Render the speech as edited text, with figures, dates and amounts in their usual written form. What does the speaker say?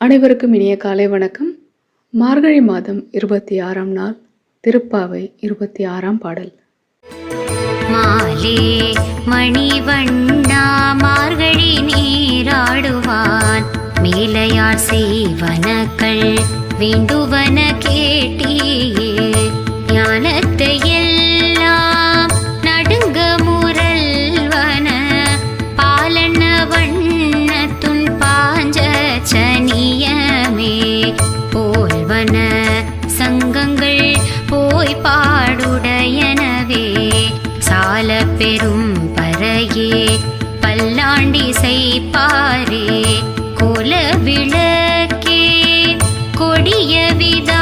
அனைவருக்கும் இனிய காலை வணக்கம். மார்கழி மாதம் 26ஆம் நாள், திருப்பாவை 26ஆம் பாடல். மாலே மணிவண்ணா மார்கழி நீராடுவான், மேலையார் செய்வனக்கள் வேண்டுவன கேட்டியே, ஞானத்தை எல்லாம் நடுங்க முரல்வன பாலன வண்ணத்துன் பாஞ்ச சனியமே, போல்வன சங்கங்கள் போய் பாடுடையனவே, சால பெரும் பறையே பல்லாண்டி செய்பாரே, கோல விளக்கே கொடிய வித